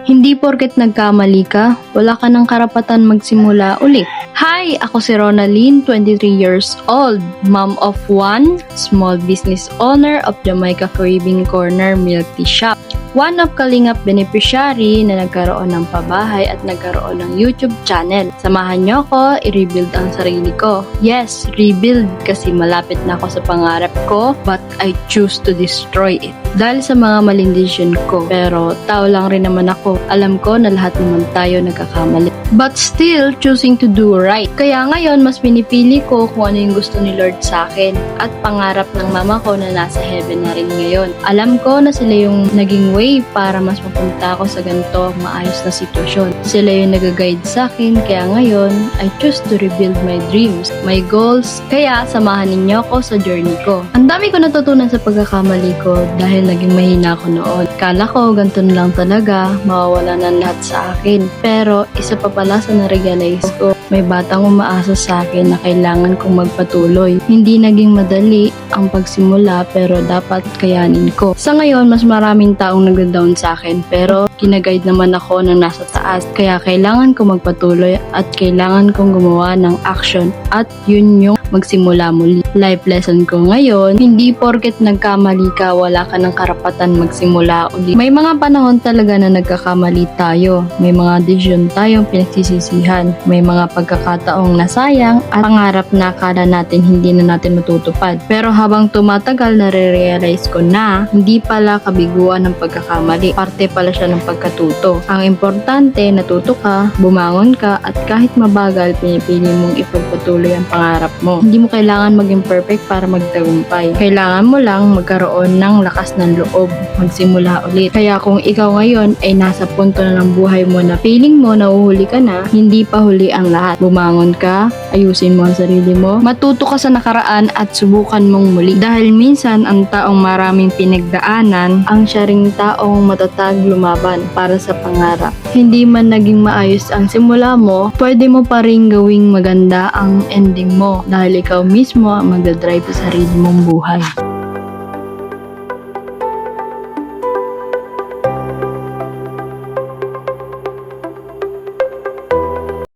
Hindi porket nagkamali ka, wala ka ng karapatan magsimula ulit. Hi! Ako si Ronaline, 23 years old, mom of one, small business owner of Jamaica Caribbean Corner Milk Tea Shop. One of Kalingap beneficiary na nagkaroon ng pabahay at nagkaroon ng YouTube channel. Samahan niyo ako, i-rebuild ang sarili ko. Yes, rebuild kasi malapit na ako sa pangarap ko, but I choose to destroy it. Dahil sa mga maling decision ko, pero tao lang rin naman ako. Alam ko na lahat naman tayo nagkakamali. But still, choosing to do right. Kaya ngayon, mas pinipili ko kung ano yung gusto ni Lord sa akin at pangarap ng mama ko na nasa heaven na rin ngayon. Alam ko na sila yung naging way para mas mapunta ako sa ganito maayos na sitwasyon. Sila yung nag-guide sa akin, kaya ngayon, I choose to rebuild my dreams, my goals. Kaya samahan ninyo ako sa journey ko. Ang dami ko natutunan sa pagkakamali ko dahil naging mahina ako noon. Kala ko ganito na lang talaga, mawawala na lahat sa akin. Pero isa pa pala sa na-realize ko, may batang umaasa sa akin na kailangan kong magpatuloy. Hindi naging madali ang pagsimula pero dapat kayanin ko. Sa ngayon, mas maraming taong nag-down sa akin pero kinaguide naman ako ng nasa taas. Kaya kailangan kong magpatuloy at kailangan kong gumawa ng action at yun yung magsimula muli. Life lesson ko ngayon, hindi porket nagkamali ka, wala ka ng karapatan magsimula uli. May mga panahon talaga na nagkakamali tayo. May mga decision tayong pinagsisisihan. May mga pagkakataong nasayang at pangarap na akala natin hindi na natin matutupad. Pero habang tumatagal, nare-realize ko na hindi pala kabiguan ng pagkakamali. Parte pala siya ng pagkatuto. Ang importante, natuto ka, bumangon ka, at kahit mabagal, pinipili mong ipagpatuloy ang pangarap mo. Hindi mo kailangan maging perfect para magtagumpay. Kailangan mo lang magkaroon ng lakas ng loob, magsimula ulit. Kaya kung ikaw ngayon ay nasa punto na ng buhay mo na feeling mo na uhuli ka na, hindi pa huli ang lahat. Bumangon ka, ayusin mo ang sarili mo, matuto ka sa nakaraan at subukan mong muli. Dahil minsan ang taong maraming pinagdaanan, ang siya ring taong matatag lumaban para sa pangarap. Hindi man naging maayos ang simula mo, pwede mo pa rin gawing maganda ang ending mo dahil ikaw mismo ang magdadrive sa sarili mong buhay.